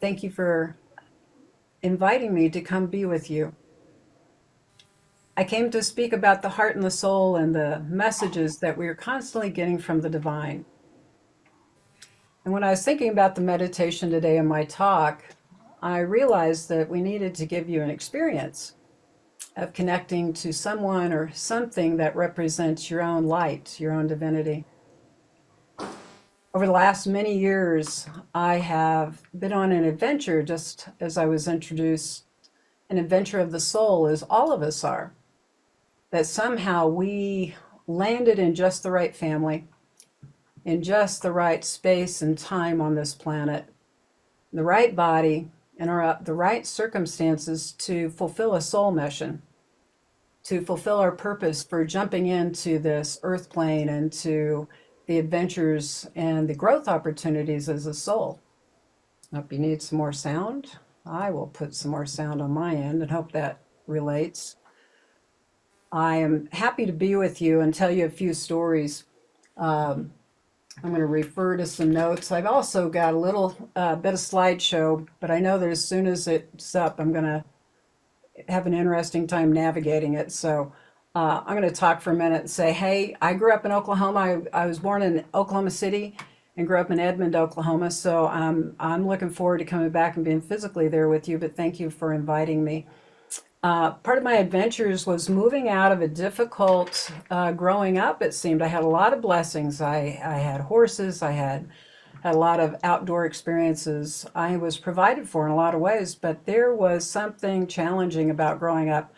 Thank you for inviting me to come be with you. I came to speak about the heart and the soul and the messages that we are constantly getting from the divine. And when I was thinking about the meditation today in my talk, I realized that we needed to give you an experience of connecting to someone or something that represents your own light, your own divinity. Over the last many years, I have been on an adventure, just as I was introduced, an adventure of the soul, as all of us are. That somehow we landed in just the right family, in just the right space and time on this planet, the right body, and the right circumstances to fulfill a soul mission, to fulfill our purpose for jumping into this earth plane and to the adventures and the growth opportunities as a soul. Hope you need some more sound. I will put some more sound on my end and hope that relates. I am happy to be with you and tell you a few stories. I'm going to refer to some notes. I've also got a little bit of slideshow, but I know that as soon as it's up, I'm going to have an interesting time navigating it. So I'm going to talk for a minute and say, hey, I grew up in Oklahoma. I was born in Oklahoma City and grew up in Edmond, Oklahoma. So I'm looking forward to coming back and being physically there with you, but thank you for inviting me. Part of my adventures was moving out of a difficult growing up, it seemed. I had a lot of blessings. I had horses, I had a lot of outdoor experiences. I was provided for in a lot of ways, but there was something challenging about growing up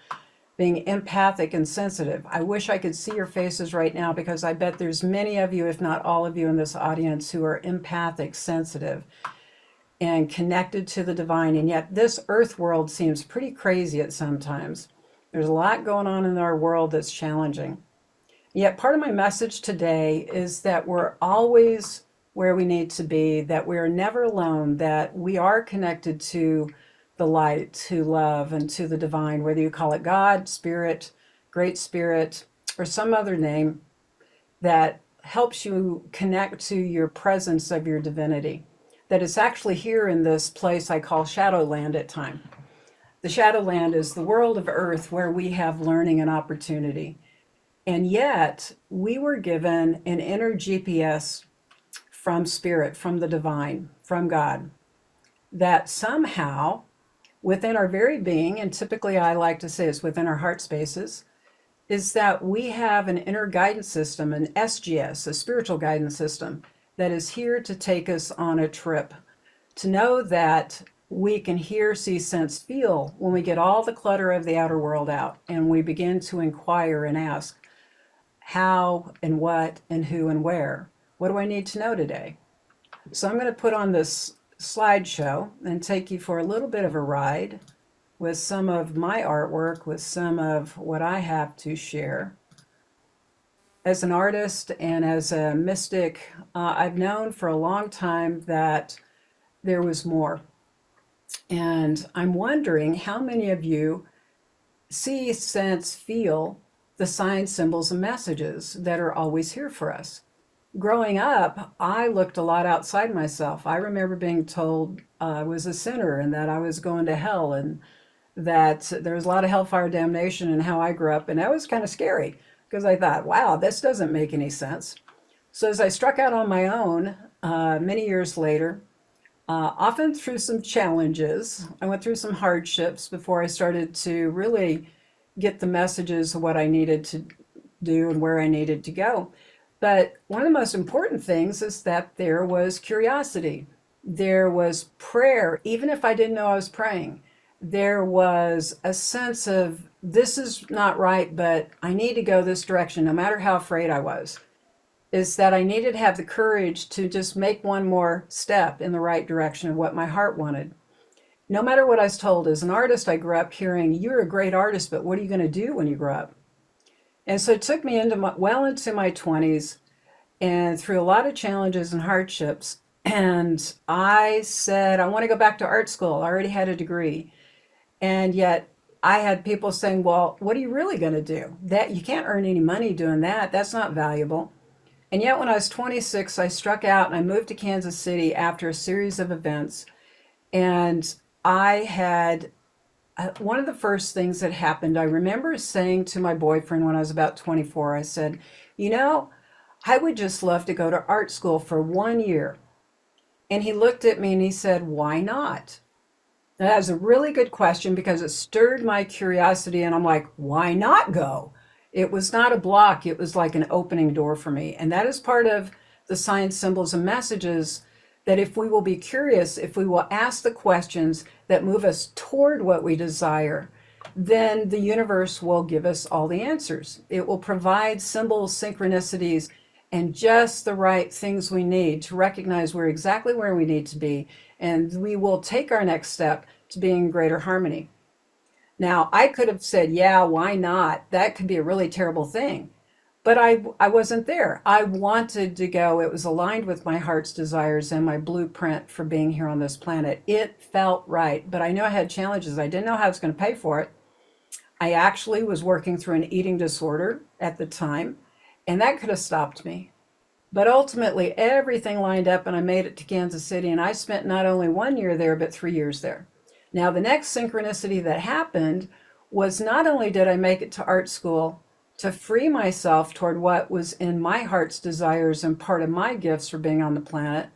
being empathic and sensitive. I wish I could see your faces right now because I bet there's many of you, if not all of you in this audience, who are empathic, sensitive, and connected to the divine. And yet this earth world seems pretty crazy at sometimes. There's a lot going on in our world that's challenging. Yet part of my message today is that we're always where we need to be, that we're never alone, that we are connected to the light, to love, and to the divine, whether you call it God, Spirit, Great Spirit, or some other name that helps you connect to your presence of your divinity. That it's actually here in this place I call Shadowland at time. The Shadowland is the world of Earth where we have learning and opportunity. And yet we were given an inner GPS from Spirit, from the divine, from God, that somehow within our very being, and typically I like to say it's within our heart spaces, is that we have an inner guidance system, an SGS, a spiritual guidance system, that is here to take us on a trip, to know that we can hear, see, sense, feel when we get all the clutter of the outer world out and we begin to inquire and ask how and what and who and where. What do I need to know today? So I'm going to put on this slideshow and take you for a little bit of a ride with some of my artwork, with some of what I have to share. As an artist and as a mystic, I've known for a long time that there was more. And I'm wondering how many of you see, sense, feel the signs, symbols, and messages that are always here for us. Growing up, I looked a lot outside myself. I remember being told I was a sinner and that I was going to hell and that there was a lot of hellfire damnation in how I grew up. And that was kind of scary because I thought, wow, this doesn't make any sense. So as I struck out on my own many years later, often through some challenges, I went through some hardships before I started to really get the messages of what I needed to do and where I needed to go. But one of the most important things is that there was curiosity. There was prayer, even if I didn't know I was praying. There was a sense of, this is not right, but I need to go this direction, no matter how afraid I was. Is that I needed to have the courage to just make one more step in the right direction of what my heart wanted. No matter what I was told, as an artist, I grew up hearing, you're a great artist, but what are you going to do when you grow up? And so it took me well into my 20s and through a lot of challenges and hardships. And I said, I want to go back to art school. I already had a degree. And yet I had people saying, well, what are you really going to do? That you can't earn any money doing that. That's not valuable. And yet when I was 26, I struck out and I moved to Kansas City after a series of events. And I had one of the first things that happened, I remember saying to my boyfriend when I was about 24, I said, you know, I would just love to go to art school for 1 year. And he looked at me and he said, why not? Now, that was a really good question because it stirred my curiosity. And I'm like, why not go? It was not a block, it was like an opening door for me. And that is part of the science symbols and messages, that if we will be curious, if we will ask the questions that move us toward what we desire, then the universe will give us all the answers. It will provide symbols, synchronicities, and just the right things we need to recognize we're exactly where we need to be. And we will take our next step to being in greater harmony. Now, I could have said, yeah, why not? That could be a really terrible thing. But I wasn't there. I wanted to go. It was aligned with my heart's desires and my blueprint for being here on this planet. It felt right. But I knew I had challenges. I didn't know how I was going to pay for it. I actually was working through an eating disorder at the time, and that could have stopped me. But ultimately, everything lined up and I made it to Kansas City. And I spent not only 1 year there, but 3 years there. Now, the next synchronicity that happened was not only did I make it to art school to free myself toward what was in my heart's desires and part of my gifts for being on the planet,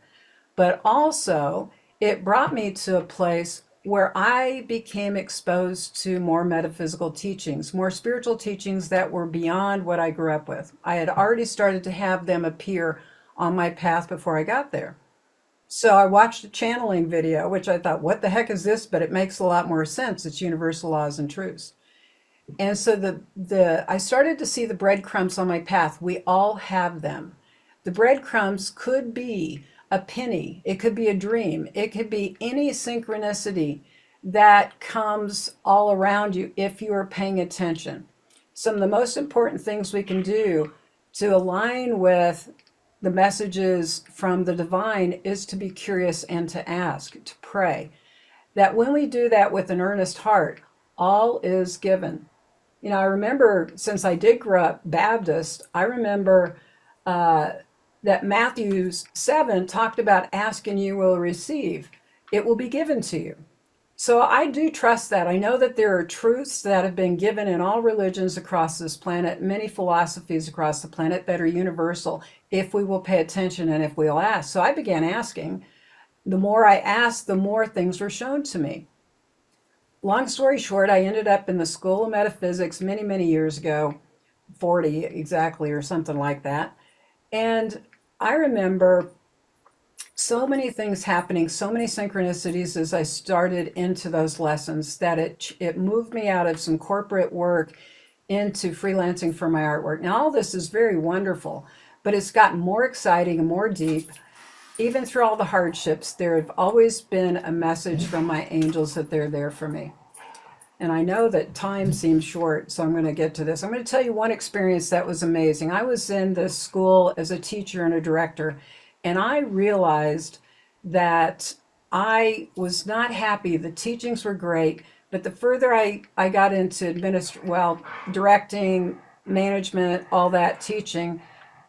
but also it brought me to a place where I became exposed to more metaphysical teachings, more spiritual teachings that were beyond what I grew up with. I had already started to have them appear on my path before I got there. So I watched a channeling video, which I thought, what the heck is this? But it makes a lot more sense. It's universal laws and truths. And so I started to see the breadcrumbs on my path. We all have them. The breadcrumbs could be a penny, it could be a dream, it could be any synchronicity that comes all around you if you are paying attention. Some of the most important things we can do to align with the messages from the divine is to be curious and to ask, to pray. That when we do that with an earnest heart, all is given. You know, I remember, since I did grow up Baptist, I remember that Matthew 7 talked about ask and you will receive. It will be given to you. So I do trust that. I know that there are truths that have been given in all religions across this planet, many philosophies across the planet that are universal if we will pay attention and if we'll ask. So I began asking. The more I asked, the more things were shown to me. Long story short, I ended up in the School of Metaphysics many, many years ago, 40 exactly or something like that. And I remember so many things happening, so many synchronicities as I started into those lessons, that it moved me out of some corporate work into freelancing for my artwork. Now, all this is very wonderful, but it's gotten more exciting and more deep. Even through all the hardships, there have always been a message from my angels that they're there for me. And I know that time seems short, so I'm going to get to this. I'm going to tell you one experience that was amazing. I was in this school as a teacher and a director, and I realized that I was not happy. The teachings were great, but the further I got into directing, management, all that teaching,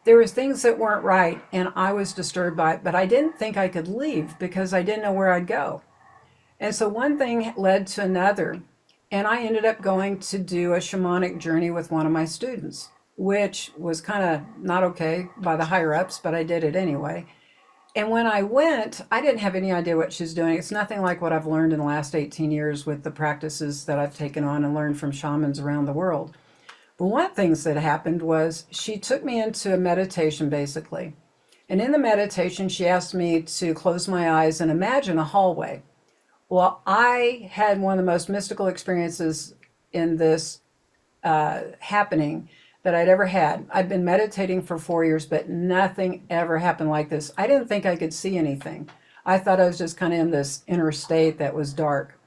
there was things that weren't right, and I was disturbed by it. But I didn't think I could leave because I didn't know where I'd go. And so one thing led to another, and I ended up going to do a shamanic journey with one of my students, which was kind of not okay by the higher ups, but I did it anyway. And when I went, I didn't have any idea what she's doing. It's nothing like what I've learned in the last 18 years with the practices that I've taken on and learned from shamans around the world. But one of the things that happened was she took me into a meditation, basically. And in the meditation, she asked me to close my eyes and imagine a hallway. Well, I had one of the most mystical experiences in this happening that I'd ever had. I'd been meditating for 4 years, but nothing ever happened like this. I didn't think I could see anything. I thought I was just kind of in this inner state that was dark.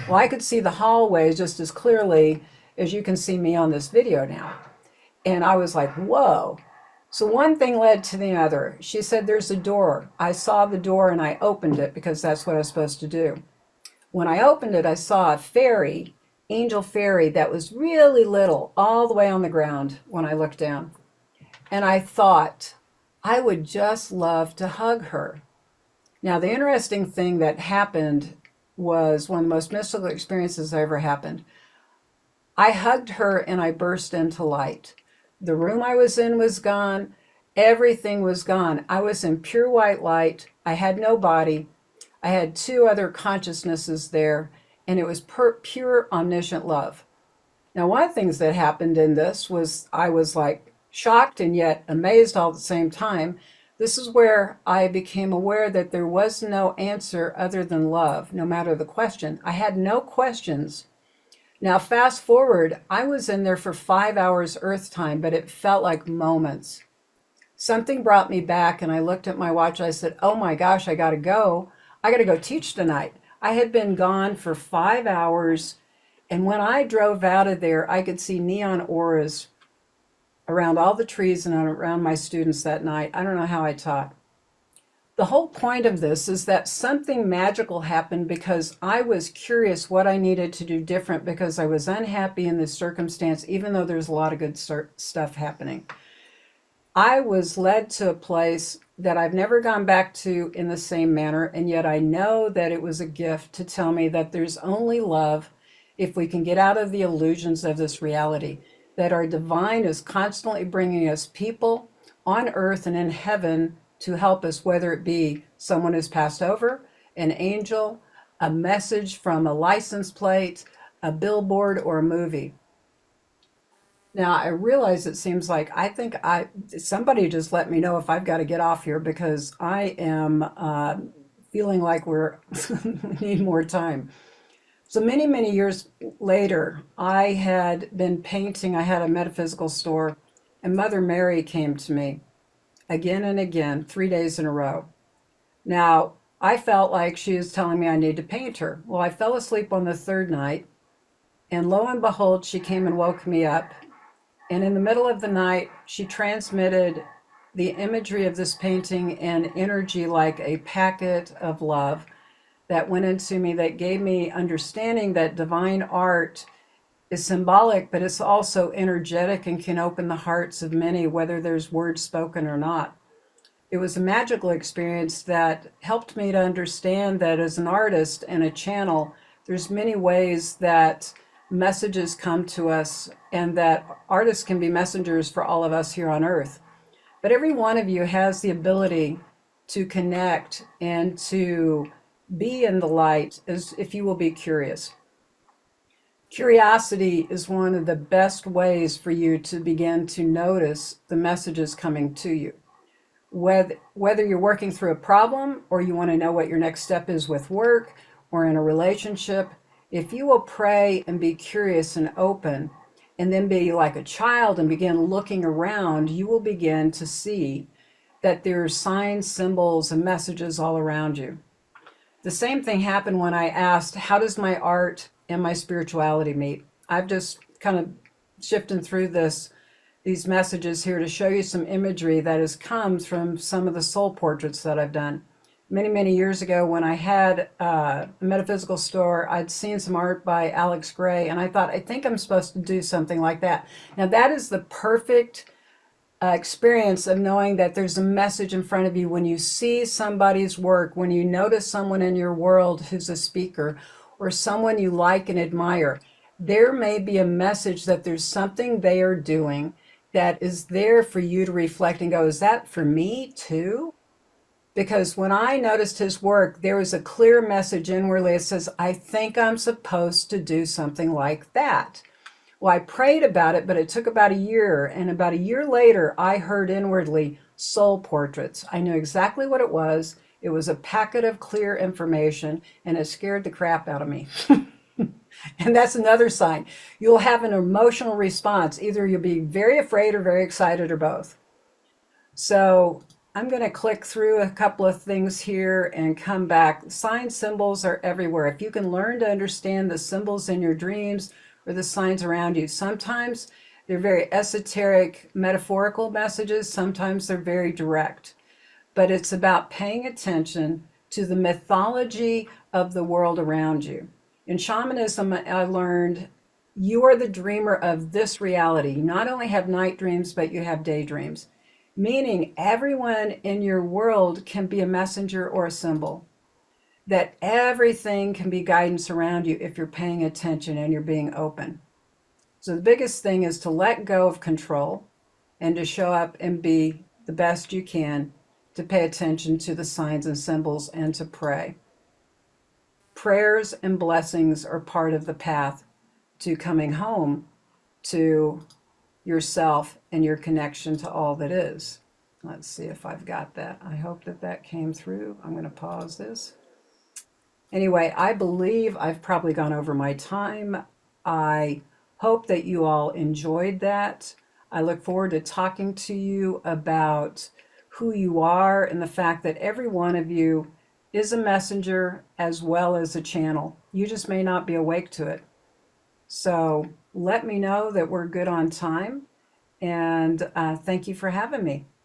Well, I could see the hallways just as clearly as you can see me on this video now. And I was like, whoa. So one thing led to the other. She said, there's a door. I saw the door and I opened it because that's what I was supposed to do. When I opened it, I saw a fairy, angel fairy, that was really little, all the way on the ground when I looked down. And I thought, I would just love to hug her. Now, the interesting thing that happened was one of the most mystical experiences that ever happened. I hugged her and I burst into light. The room I was in was gone. Everything was gone. I was in pure white light. I had no body. I had two other consciousnesses there, and it was pure omniscient love. Now, one of the things that happened in this was I was like shocked and yet amazed all at the same time. This is where I became aware that there was no answer other than love, no matter the question. I had no questions. Now, fast forward, I was in there for 5 hours Earth time, but it felt like moments. Something brought me back, and I looked at my watch. I said, oh my gosh, I got to go. I got to go teach tonight. I had been gone for 5 hours. And when I drove out of there, I could see neon auras around all the trees and around my students that night. I don't know how I taught. The whole point of this is that something magical happened because I was curious what I needed to do different because I was unhappy in this circumstance, even though there's a lot of good stuff happening. I was led to a place that I've never gone back to in the same manner, and yet I know that it was a gift to tell me that there's only love if we can get out of the illusions of this reality, that our divine is constantly bringing us people on earth and in heaven to help us, whether it be someone who's passed over, an angel, a message from a license plate, a billboard, or a movie. Now I realize it seems like somebody just let me know if I've got to get off here because I am feeling like we need more time. So many years later, I had been painting. I had a metaphysical store, and Mother Mary came to me again and again, 3 days in a row. Now I felt like she was telling me I need to paint her. Well, I fell asleep on the third night, and lo and behold, she came and woke me up. And in the middle of the night, she transmitted the imagery of this painting and energy like a packet of love that went into me, that gave me understanding that divine art is symbolic, but it's also energetic and can open the hearts of many, whether there's words spoken or not. It was a magical experience that helped me to understand that as an artist and a channel, there's many ways that messages come to us and that artists can be messengers for all of us here on earth. But every one of you has the ability to connect and to be in the light as if you will be curious. Curiosity is one of the best ways for you to begin to notice the messages coming to you. Whether you're working through a problem or you want to know what your next step is with work or in a relationship, if you will pray and be curious and open and then be like a child and begin looking around, you will begin to see that there are signs, symbols, and messages all around you. The same thing happened when I asked, how does my art and my spirituality meet? I've just kind of shifting through these messages here to show you some imagery that has come from some of the soul portraits that I've done. Many years ago when I had a metaphysical store, I'd seen some art by Alex Gray, and I thought, I think I'm supposed to do something like that. Now that is the perfect experience of knowing that there's a message in front of you when you see somebody's work, when you notice someone in your world who's a speaker or someone you like and admire. There may be a message that there's something they are doing that is there for you to reflect and go, is that for me too? Because when I noticed his work, there was a clear message inwardly. It says, I think I'm supposed to do something like that. Well, I prayed about it, but it took about a year. And about a year later, I heard inwardly soul portraits. I knew exactly what it was. It was a packet of clear information, and it scared the crap out of me. And that's another sign. You'll have an emotional response. Either you'll be very afraid or very excited or both. So I'm going to click through a couple of things here and come back. Sign symbols are everywhere. If you can learn to understand the symbols in your dreams or the signs around you, sometimes they're very esoteric, metaphorical messages. Sometimes they're very direct. But it's about paying attention to the mythology of the world around you. In shamanism, I learned you are the dreamer of this reality. You not only have night dreams, but you have daydreams. Meaning everyone in your world can be a messenger or a symbol. that everything can be guidance around you if you're paying attention and you're being open. So the biggest thing is to let go of control and to show up and be the best you can, to pay attention to the signs and symbols and to pray. Prayers and blessings are part of the path to coming home to yourself and your connection to all that is. Let's see if I've got that. I hope that that came through. I'm going to pause this. Anyway, I believe I've probably gone over my time. I hope that you all enjoyed that. I look forward to talking to you about who you are and the fact that every one of you is a messenger as well as a channel. You just may not be awake to it. So let me know that we're good on time. And thank you for having me.